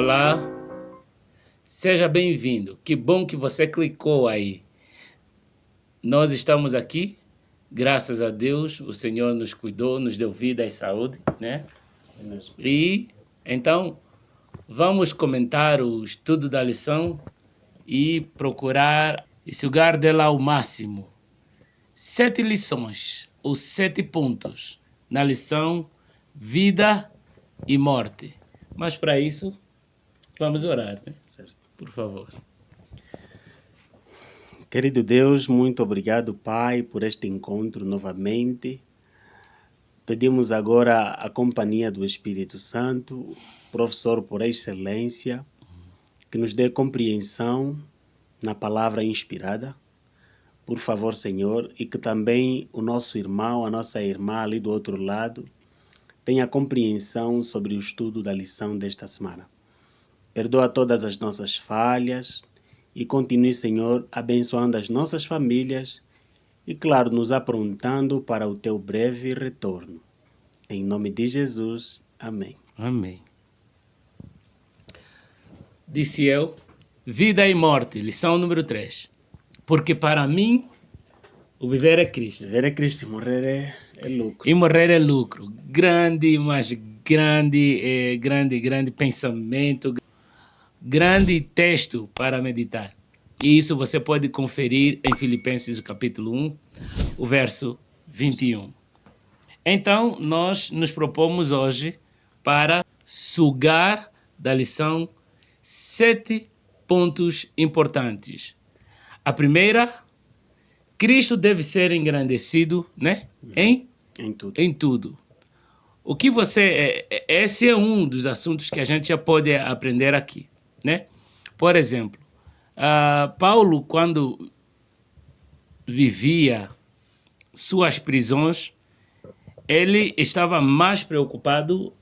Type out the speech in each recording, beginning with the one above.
Olá, seja bem-vindo. Que bom que você clicou aí. Nós estamos aqui, graças a Deus, o Senhor nos cuidou, nos deu vida e saúde, né? E então vamos comentar o estudo da lição e procurar sugar dela ao máximo. 7 lições, ou 7 pontos, na lição Vida e Morte. Mas para isso, vamos orar, né? Certo. Por favor. Querido Deus, muito obrigado, Pai, por este encontro novamente. Pedimos agora a companhia do Espírito Santo, professor por excelência, que nos dê compreensão na palavra inspirada. Por favor, Senhor, e que também o nosso irmão, a nossa irmã ali do outro lado, tenha compreensão sobre o estudo da lição desta semana. Perdoa todas as nossas falhas e continue, Senhor, abençoando as nossas famílias e, claro, nos aprontando para o teu breve retorno. Em nome de Jesus, amém. Amém. Disse eu, vida e morte, lição número 3. Porque para mim, o viver é Cristo. Viver é Cristo, morrer é lucro. E morrer é lucro. Grande, mas grande pensamento, grande texto para meditar. E isso você pode conferir em Filipenses capítulo 1, o verso 21. Então, nós nos propomos hoje para sugar da lição 7 pontos importantes. A primeira, Cristo deve ser engrandecido, né? Em tudo. O que esse é um dos assuntos que a gente já pode aprender aqui, né? Por exemplo, Paulo, quando vivia suas prisões, ele estava mais preocupado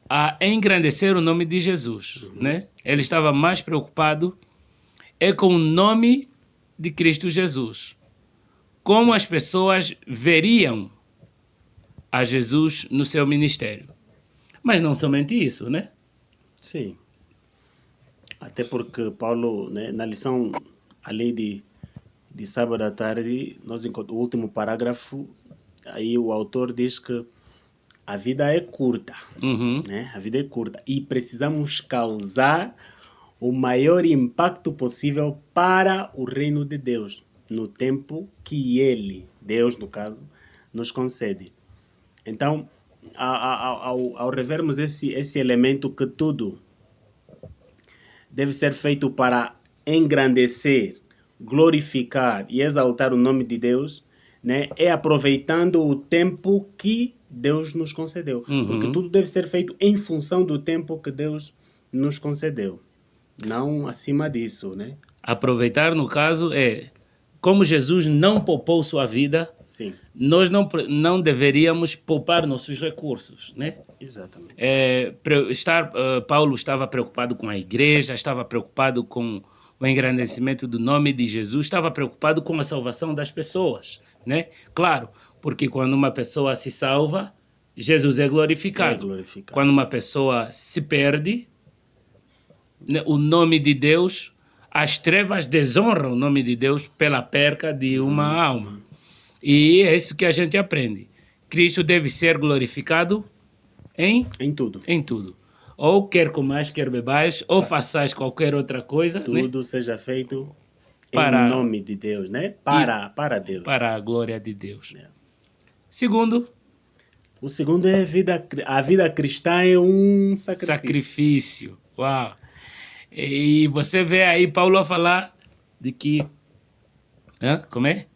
a engrandecer o nome de Jesus, né? Ele estava mais preocupado com o nome de Cristo Jesus. Como as pessoas veriam a Jesus no seu ministério. Mas não somente isso, né? Sim. Até porque Paulo, né, na lição ali de sábado à tarde, nós encontramos o último parágrafo, aí o autor diz que a vida é curta, né? A vida é curta e precisamos causar o maior impacto possível para o reino de Deus, no tempo que Ele, Deus no caso, nos concede. Então, ao revermos esse elemento que tudo deve ser feito para engrandecer, glorificar e exaltar o nome de Deus, né? É aproveitando o tempo que Deus nos concedeu. Porque tudo deve ser feito em função do tempo que Deus nos concedeu. Não acima disso, né? Aproveitar, no caso, como Jesus não poupou sua vida, sim, nós não deveríamos poupar nossos recursos, né? Exatamente. Paulo estava preocupado com a igreja, estava preocupado com o engrandecimento do nome de Jesus, estava preocupado com a salvação das pessoas, né? Claro, porque quando uma pessoa se salva, Jesus é glorificado. Quando uma pessoa se perde, o nome de Deus, as trevas desonram o nome de Deus pela perca de uma alma. E é isso que a gente aprende. Cristo deve ser glorificado em tudo. Ou quer comais, quer bebais, ou façais qualquer outra coisa. Tudo, né? Seja feito em nome de Deus, né? Para Deus. Para a glória de Deus. Segundo. O segundo é a vida cristã é um sacrifício. Uau! E você vê aí Paulo a falar de que... como é?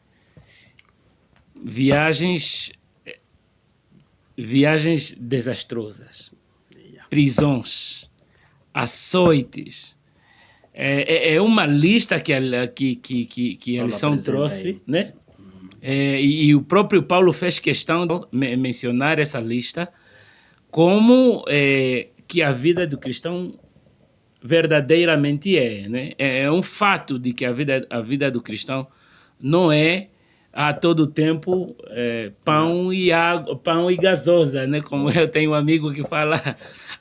Viagens desastrosas, prisões, açoites. É uma lista que a lição trouxe, né? E o próprio Paulo fez questão de mencionar essa lista como que a vida do cristão verdadeiramente né? É um fato de que a vida do cristão não é a todo tempo pão e água, pão e gasosa, né? Como eu tenho um amigo que fala,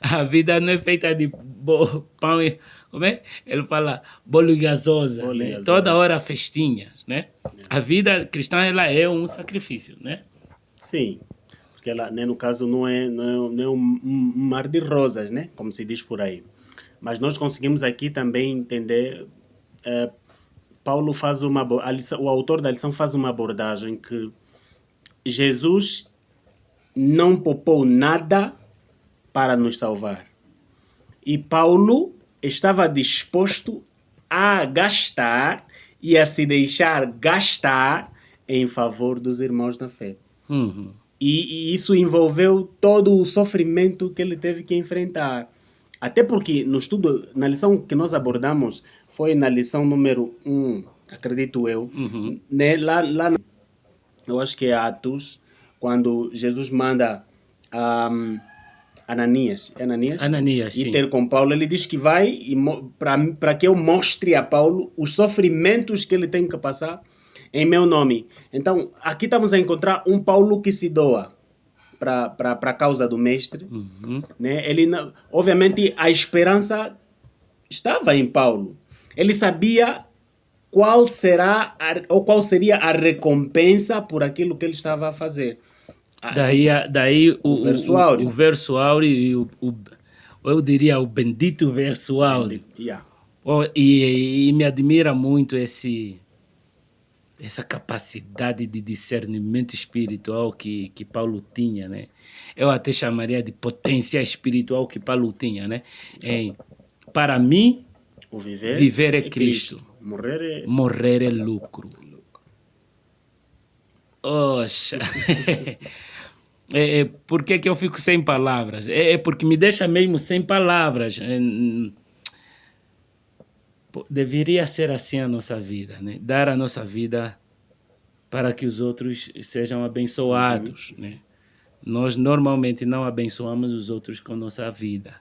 A vida não é feita de pão e... Como é? Ele fala bolo e gasosa. Bolo e Né? gasosa. Toda hora festinhas, né? A vida cristã, ela é um sacrifício, né? Sim, porque ela, né, no caso, não é um mar de rosas, né? Como se diz por aí. Mas nós conseguimos aqui também entender... Paulo faz o autor da lição faz uma abordagem que Jesus não poupou nada para nos salvar. E Paulo estava disposto a gastar e a se deixar gastar em favor dos irmãos na fé. Uhum. E isso envolveu todo o sofrimento que ele teve que enfrentar. Até porque no estudo, na lição que nós abordamos, foi na lição número 1, acredito eu, né? Eu acho que é Atos, quando Jesus manda Ananias Ananias, ir sim. ter com Paulo, ele diz que vai para que eu mostre a Paulo os sofrimentos que ele tem que passar em meu nome. Então, aqui estamos a encontrar um Paulo que se doa para a causa do mestre. Né? Ele, obviamente, a esperança estava em Paulo. Ele sabia qual seria a recompensa por aquilo que ele estava a fazer. Daí o verso áureo. O verso áureo e eu diria o bendito verso áureo. Yeah. E me admira muito essa capacidade de discernimento espiritual que Paulo tinha, né? Eu até chamaria de potência espiritual que Paulo tinha, né? Para mim, o viver é Cristo. Morrer é lucro. Oxa! Por que eu fico sem palavras? É porque me deixa mesmo sem palavras. Deveria ser assim a nossa vida, né? Dar a nossa vida para que os outros sejam abençoados, né? Nós normalmente não abençoamos os outros com nossa vida.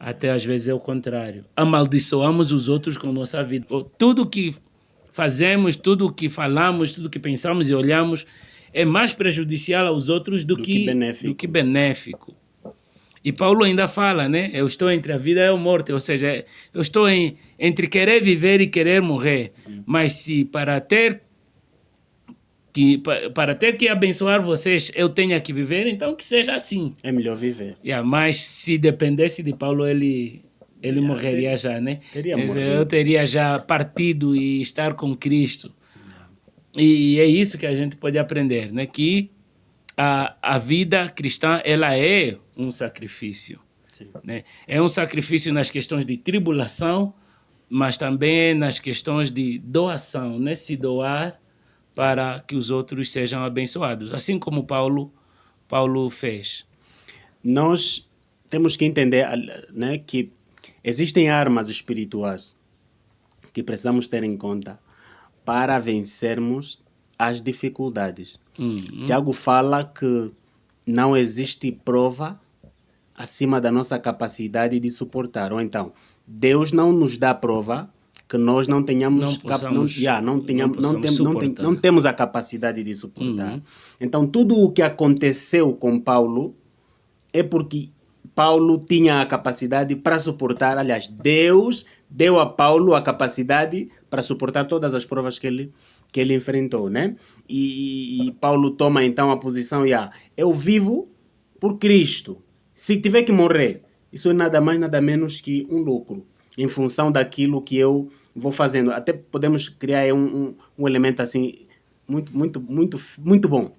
Até às vezes é o contrário. Amaldiçoamos os outros com nossa vida. Tudo que fazemos, tudo que falamos, tudo que pensamos e olhamos é mais prejudicial aos outros do que benéfico. E Paulo ainda fala, né? Eu estou entre a vida e a morte, ou seja, eu estou entre querer viver e querer morrer. Mas se para ter que abençoar vocês eu tenha que viver, então que seja assim. É melhor viver. Mas se dependesse de Paulo, ele morreria já, né? Eu teria já partido e estar com Cristo. E é isso que a gente pode aprender, né? Que a vida cristã, ela é um sacrifício. Né? É um sacrifício nas questões de tribulação, mas também nas questões de doação, né? Se doar para que os outros sejam abençoados, assim como Paulo fez. Nós temos que entender, né, que existem armas espirituais que precisamos ter em conta para vencermos as dificuldades. Tiago fala que não existe prova acima da nossa capacidade de suportar. Ou então, Deus não nos dá prova que nós não tenhamos não temos a capacidade de suportar. Então, tudo o que aconteceu com Paulo é porque Paulo tinha a capacidade para suportar. Aliás, Deus deu a Paulo a capacidade para suportar todas as provas que ele enfrentou, né? E Paulo toma então a posição: eu vivo por Cristo. Se tiver que morrer, isso é nada mais, nada menos que um lucro, em função daquilo que eu vou fazendo. Até podemos criar um elemento assim muito bom.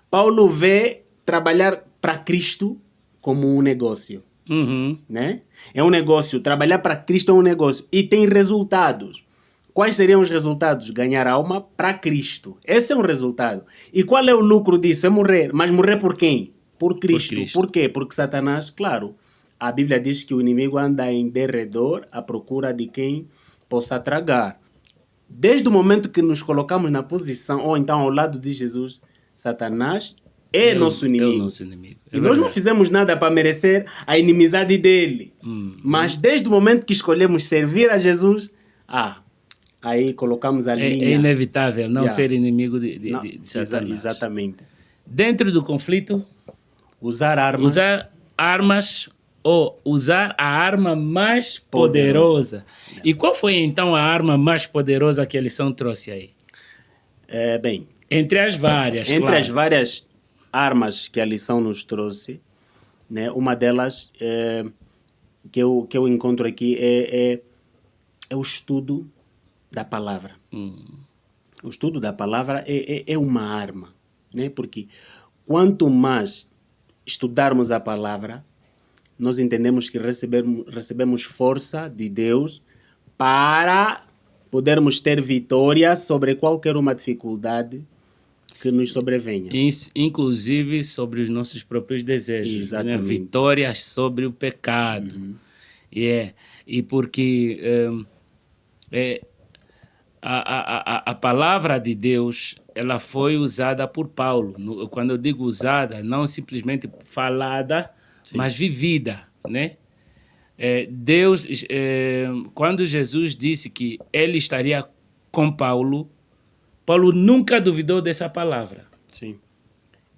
Paulo vê trabalhar para Cristo como um negócio. Né? É um negócio. Trabalhar para Cristo é um negócio. E tem resultados. Quais seriam os resultados? Ganhar alma para Cristo. Esse é um resultado. E qual é o lucro disso? É morrer. Mas morrer por quem? Por Cristo. Por quê? Porque Satanás, claro, a Bíblia diz que o inimigo anda em derredor à procura de quem possa tragar. Desde o momento que nos colocamos na posição, ou então ao lado de Jesus, Satanás é nosso inimigo. E nós não fizemos nada para merecer a inimizade dele. Mas desde o momento que escolhemos servir a Jesus, aí colocamos a linha. É inevitável não ser inimigo de Satanás. Exatamente. Dentro do conflito, usar armas armas ou usar a arma mais poderosa. E qual foi então a arma mais poderosa que a lição trouxe aí? Bem, Entre as várias, entre claro. as várias armas que a lição nos trouxe, né, uma delas que eu encontro aqui é o estudo da palavra. O estudo da palavra é uma arma, né? Porque quanto mais estudarmos a palavra, nós entendemos que recebemos força de Deus para podermos ter vitória sobre qualquer uma dificuldade que nos sobrevenha. Inclusive sobre os nossos próprios desejos. Exatamente. Né? Vitórias sobre o pecado. E porque a palavra de Deus, ela foi usada por Paulo. Quando eu digo usada, não simplesmente falada, sim, mas vivida, né? Deus, quando Jesus disse que ele estaria com Paulo, Paulo nunca duvidou dessa palavra. Sim.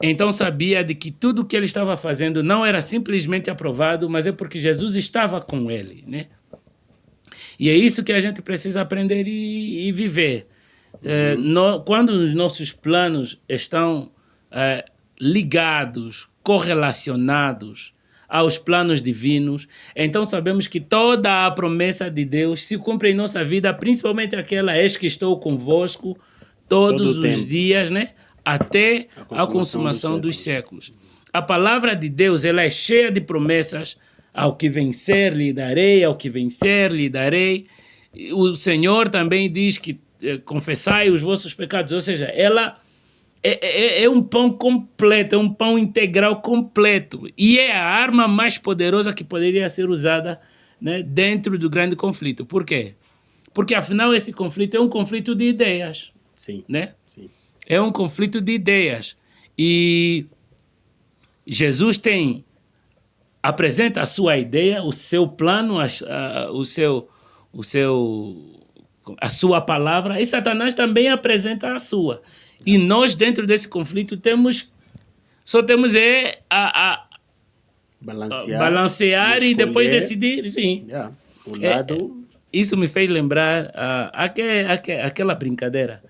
Então sabia de que tudo que ele estava fazendo não era simplesmente aprovado, mas é porque Jesus estava com ele, né? E é isso que a gente precisa aprender e viver. Quando os nossos planos estão ligados, correlacionados aos planos divinos, então sabemos que toda a promessa de Deus se cumpre em nossa vida, principalmente aquela: eis que estou convosco todos os dias, né? Até a consumação dos séculos. A palavra de Deus, ela é cheia de promessas. Ao que vencer lhe darei, ao que vencer lhe darei. O Senhor também diz que confessai os vossos pecados. Ou seja, ela é um pão completo, é um pão integral completo. E é a arma mais poderosa que poderia ser usada, né, dentro do grande conflito. Por quê? Porque, afinal, esse conflito é um conflito de ideias. Sim. Né? Sim. É um conflito de ideias. E Jesus apresenta a sua ideia, o seu plano, a sua palavra, e Satanás também apresenta a sua. E nós, dentro desse conflito, só temos balancear e depois decidir. Sim. O lado... Isso me fez lembrar aquela brincadeira.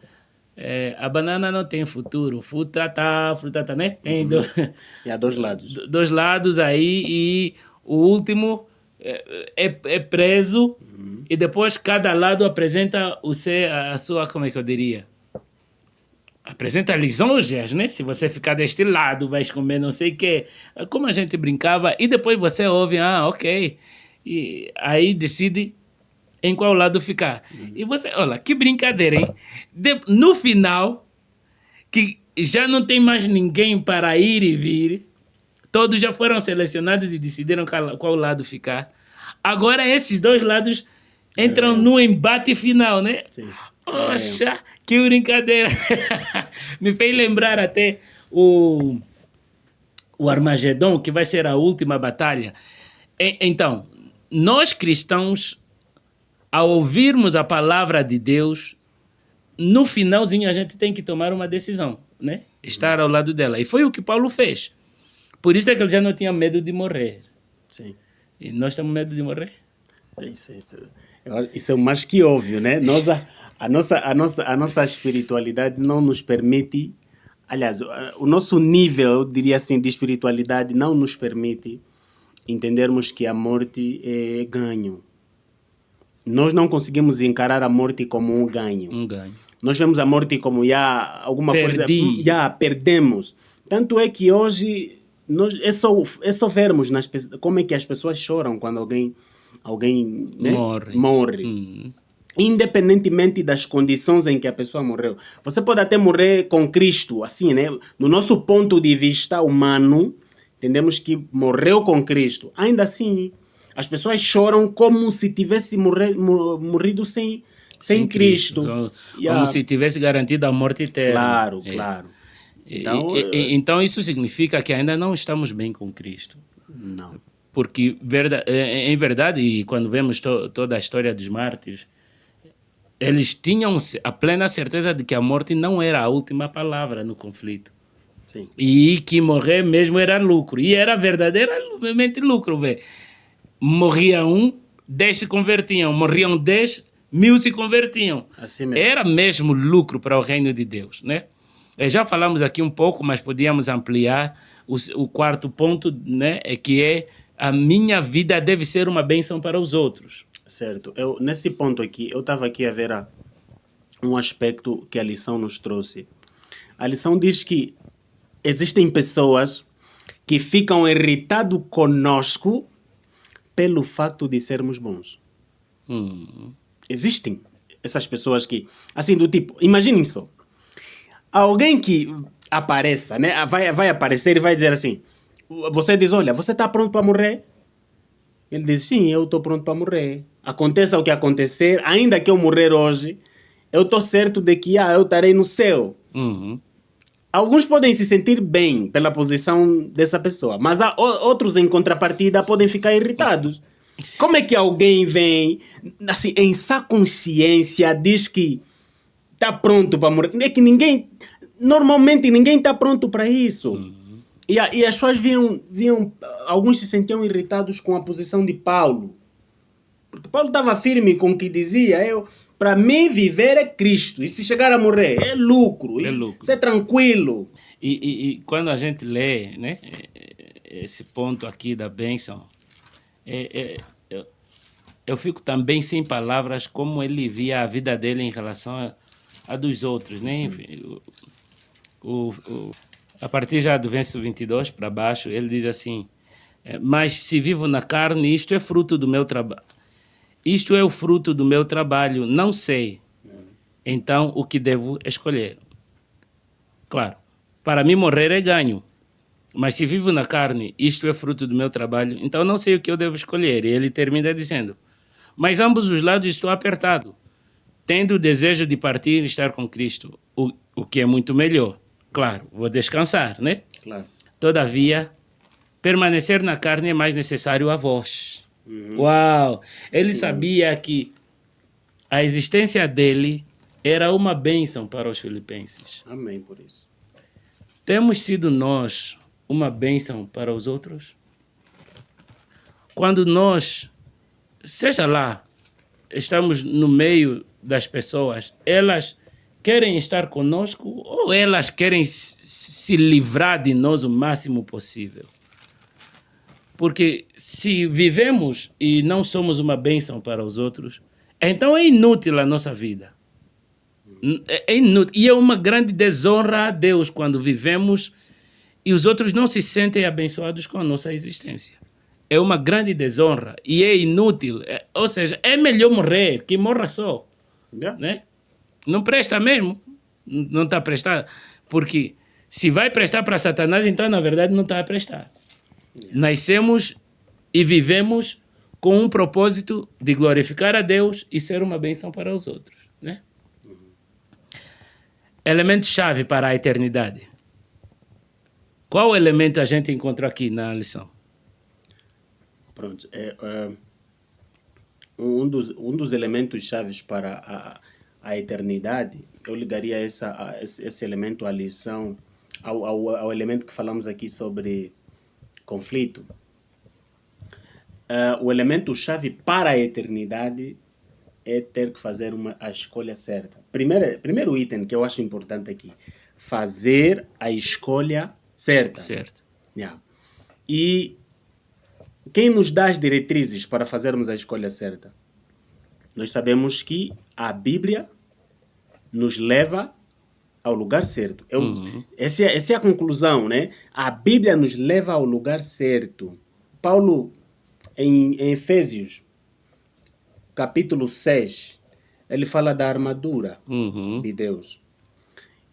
A banana não tem futuro, fruta tá, né? E há dois lados. Dois lados aí, e o último é preso, e depois cada lado apresenta a sua, como é que eu diria? Apresenta lisonjas, né? Se você ficar deste lado, vais comer não sei o quê. Como a gente brincava, e depois você ouve, ok. E aí decide em qual lado ficar. E você, olha, que brincadeira, hein? No final, que já não tem mais ninguém para ir e vir, todos já foram selecionados e decidiram qual lado ficar. Agora esses dois lados entram no embate final, né? Sim. Poxa, que brincadeira. Me fez lembrar até o Armagedon, que vai ser a última batalha. Então, nós cristãos, ao ouvirmos a palavra de Deus, no finalzinho a gente tem que tomar uma decisão, né? Estar ao lado dela. E foi o que Paulo fez. Por isso é que ele já não tinha medo de morrer. Sim. E nós temos medo de morrer? Isso é mais que óbvio, né? A nossa espiritualidade não nos permite... Aliás, o nosso nível, eu diria assim, de espiritualidade não nos permite entendermos que a morte é ganho. Nós não conseguimos encarar a morte como um ganho. Nós vemos a morte como alguma coisa... perdemos. Tanto é que hoje é só vermos como é que as pessoas choram quando alguém né, morre. Independentemente das condições em que a pessoa morreu. Você pode até morrer com Cristo, assim, né? No nosso ponto de vista humano, entendemos que morreu com Cristo. Ainda assim, as pessoas choram como se tivesse morrido sem Cristo. Como se tivesse garantido a morte eterna. Claro. Então isso significa que ainda não estamos bem com Cristo. Não. Porque, em verdade, e quando vemos toda a história dos mártires, eles tinham a plena certeza de que a morte não era a última palavra no conflito. Sim. E que morrer mesmo era lucro. E era verdadeiramente lucro, velho. Morria um, 10 se convertiam. Morriam 10, 1000 se convertiam. Assim mesmo. Era mesmo lucro para o reino de Deus, né? Já falamos aqui um pouco, mas podíamos ampliar. O quarto ponto, né, é que a minha vida deve ser uma bênção para os outros. Certo. Nesse ponto aqui, eu estava aqui a ver um aspecto que a lição nos trouxe. A lição diz que existem pessoas que ficam irritadas conosco pelo facto de sermos bons. Existem essas pessoas que, assim, do tipo, imaginem só, alguém que apareça, né, vai aparecer e vai dizer assim, você diz, olha, você está pronto para morrer? Ele diz, sim, eu estou pronto para morrer. Aconteça o que acontecer, ainda que eu morrer hoje, eu estou certo de que eu estarei no céu. Alguns podem se sentir bem pela posição dessa pessoa, mas outros, em contrapartida, podem ficar irritados. Como é que alguém vem, assim, em sã consciência, diz que está pronto para morrer? É que normalmente ninguém está pronto para isso. E as pessoas viam, alguns se sentiam irritados com a posição de Paulo. Porque Paulo estava firme com o que dizia, para mim viver é Cristo, e se chegar a morrer é lucro, isso é tranquilo. E quando a gente lê, né, esse ponto aqui da bênção, eu fico também sem palavras como ele via a vida dele em relação a dos outros, né? A partir já do verso 22 para baixo, ele diz assim, mas se vivo na carne, isto é fruto do meu trabalho. Isto é o fruto do meu trabalho, não sei. Então, o que devo escolher? Claro, para mim morrer é ganho. Mas se vivo na carne, isto é fruto do meu trabalho, então não sei o que eu devo escolher. E ele termina dizendo, mas ambos os lados estou apertado, tendo o desejo de partir e estar com Cristo, o que é muito melhor. Claro, vou descansar, né? Claro. Todavia, permanecer na carne é mais necessário a vós. Uau! Ele sabia que a existência dele era uma bênção para os filipenses. Amém por isso. Temos sido nós uma bênção para os outros? Quando nós, seja lá, estamos no meio das pessoas, elas querem estar conosco ou elas querem se livrar de nós o máximo possível? Porque se vivemos e não somos uma bênção para os outros, então é inútil a nossa vida. É inútil. E é uma grande desonra a Deus quando vivemos e os outros não se sentem abençoados com a nossa existência. É uma grande desonra e é inútil. Ou seja, é melhor morrer, que morra só. Né? Não presta mesmo. Não está a prestar. Porque se vai prestar para Satanás, então na verdade não está a prestar. Nascemos e vivemos com um propósito de glorificar a Deus e ser uma bênção para os outros, né? Elemento-chave para a eternidade. Qual elemento a gente encontrou aqui na lição? Pronto. Um dos elementos chaves para a eternidade, eu ligaria esse elemento à lição, ao elemento que falamos aqui sobre conflito. O elemento-chave para a eternidade é ter que fazer a escolha certa. Primeiro item que eu acho importante aqui, fazer a escolha certa. Certo. Yeah. E quem nos dá as diretrizes para fazermos a escolha certa? Nós sabemos que a Bíblia nos leva ao lugar certo. Essa é a conclusão, né? A Bíblia nos leva ao lugar certo. Paulo, em Efésios, capítulo 6, ele fala da armadura de Deus.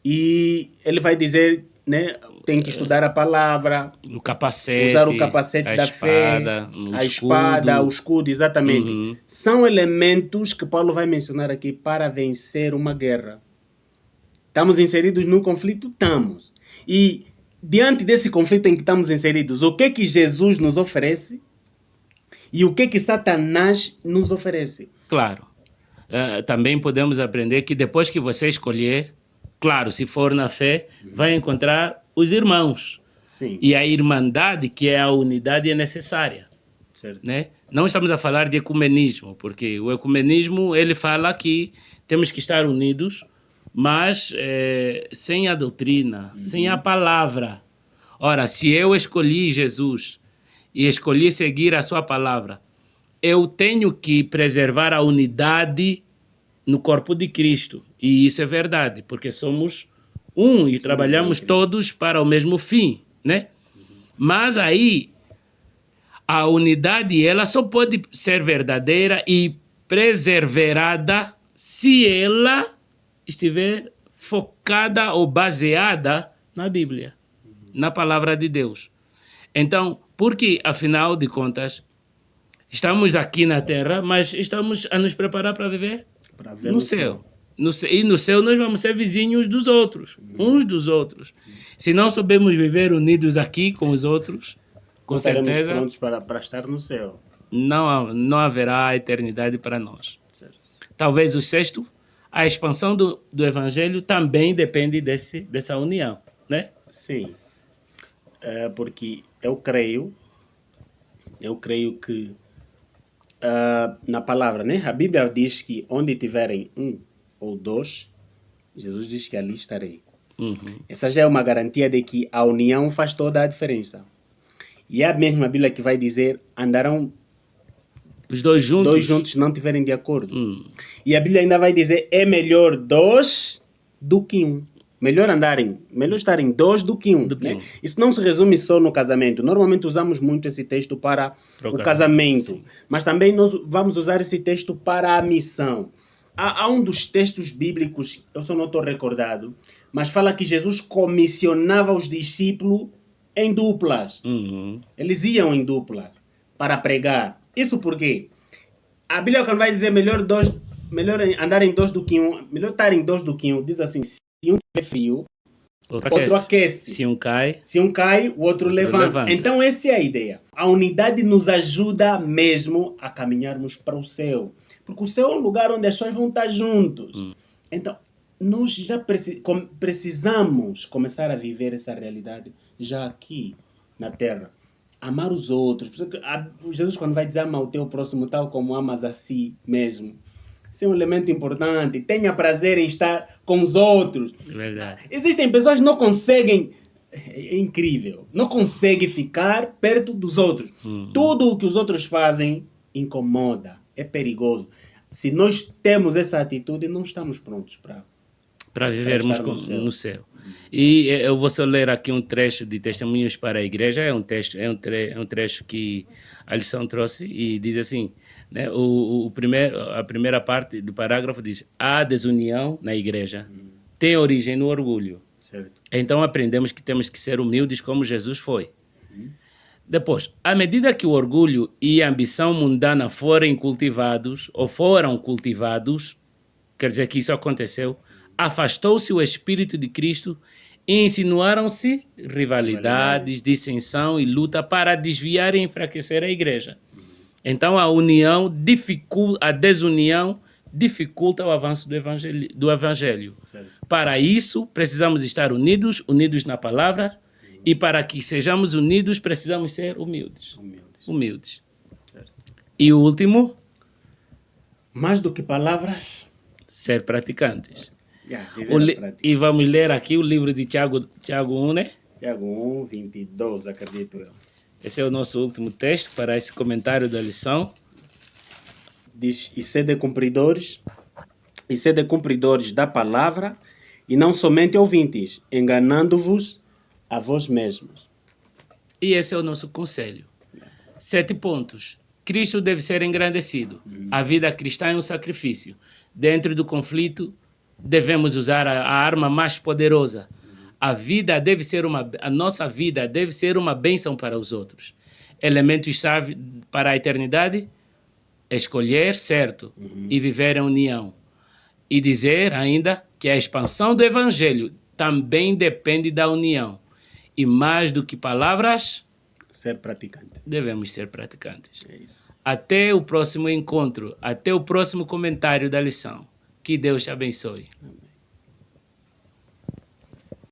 E ele vai dizer, né, tem que estudar a palavra, o capacete, usar o capacete da espada, fé, a espada, o escudo, exatamente. São elementos que Paulo vai mencionar aqui para vencer uma guerra. Estamos inseridos num conflito? Estamos. E diante desse conflito em que estamos inseridos, o que Jesus nos oferece e o que Satanás nos oferece? Claro. Também podemos aprender que depois que você escolher, Claro, se for na fé, vai encontrar os irmãos. Sim. E a irmandade, que é a unidade, é necessária. Certo. Né? Não estamos a falar de ecumenismo, porque o ecumenismo ele fala que temos que estar unidos, mas sem a doutrina, sem a palavra. Ora, se eu escolhi Jesus e escolhi seguir a sua palavra, eu tenho que preservar a unidade no corpo de Cristo. E isso é verdade, porque somos um e trabalhamos todos para o mesmo fim, né? Mas aí a unidade ela só pode ser verdadeira e preservada se ela estiver focada ou baseada na Bíblia, na palavra de Deus. Então, porque afinal de contas, estamos aqui na Terra, mas estamos a nos preparar para viver no céu. E no céu nós vamos ser vizinhos dos outros, uns dos outros. Se não soubermos viver unidos aqui com os outros, com certeza prontos para estar no céu. Não haverá eternidade para nós. Certo. Talvez o sexto, a expansão do Evangelho também depende dessa união, né? Sim, porque eu creio que na palavra, né? A Bíblia diz que onde tiverem um ou dois, Jesus diz que ali estarei. Essa já é uma garantia de que a união faz toda a diferença. E é a mesma Bíblia que vai dizer, andarão os dois juntos não tiverem de acordo. E a Bíblia ainda vai dizer, é melhor dois do que um. Melhor estarem dois do que um. Né? Isso não se resume só no casamento. Normalmente usamos muito esse texto para o casamento. Sim. Mas também nós vamos usar esse texto para a missão. Há um dos textos bíblicos, eu só não estou recordado, mas fala que Jesus comissionava os discípulos em duplas. Eles iam em dupla para pregar. Isso porque a Bíblia quando vai dizer melhor andar em dois do que um, melhor estar em dois do que um, diz assim, se um tiver frio, outro aquece. Se um cai, o outro levanta. Então essa é a ideia. A unidade nos ajuda mesmo a caminharmos para o céu. Porque o céu é um lugar onde as pessoas vão estar juntos. Então, nós já precisamos começar a viver essa realidade já aqui na Terra. Amar os outros. Jesus quando vai dizer ama o teu próximo tal como amas a si mesmo. Isso é um elemento importante. Tenha prazer em estar com os outros. Verdade. Existem pessoas que não conseguem, é incrível, não conseguem ficar perto dos outros. Tudo o que os outros fazem incomoda, é perigoso. Se nós temos essa atitude, não estamos prontos para vivermos no céu. E eu vou só ler aqui um trecho de Testemunhos para a Igreja. É um trecho que a lição trouxe e diz assim, né, a primeira parte do parágrafo diz: a desunião na igreja tem origem no orgulho. Certo. Então aprendemos que temos que ser humildes como Jesus foi. Depois, à medida que o orgulho e a ambição mundana foram cultivados, quer dizer que isso aconteceu, afastou-se o Espírito de Cristo e insinuaram-se rivalidades, dissensão e luta para desviar e enfraquecer a igreja. Então a desunião dificulta o avanço do Evangelho. Certo. Para isso, precisamos estar unidos na palavra, e para que sejamos unidos, precisamos ser humildes. Certo. E o último? Mais do que palavras, ser praticantes. Prática. E vamos ler aqui o livro de Tiago 1, né? Tiago 1, 22, acredito eu. Esse é o nosso último texto para esse comentário da lição. Diz, e sede cumpridores da palavra, e não somente ouvintes, enganando-vos a vós mesmos. E esse é o nosso conselho. 7 pontos. Cristo deve ser engrandecido. A vida cristã é um sacrifício. Dentro do conflito, devemos usar a arma mais poderosa. A nossa vida deve ser uma bênção para os outros. Elementos-chave para a eternidade: escolher certo e viver em união. E dizer ainda que a expansão do Evangelho também depende da união. E mais do que palavras, ser praticante. Devemos ser praticantes. É isso. Até o próximo encontro, até o próximo comentário da lição. Que Deus te abençoe. Amém.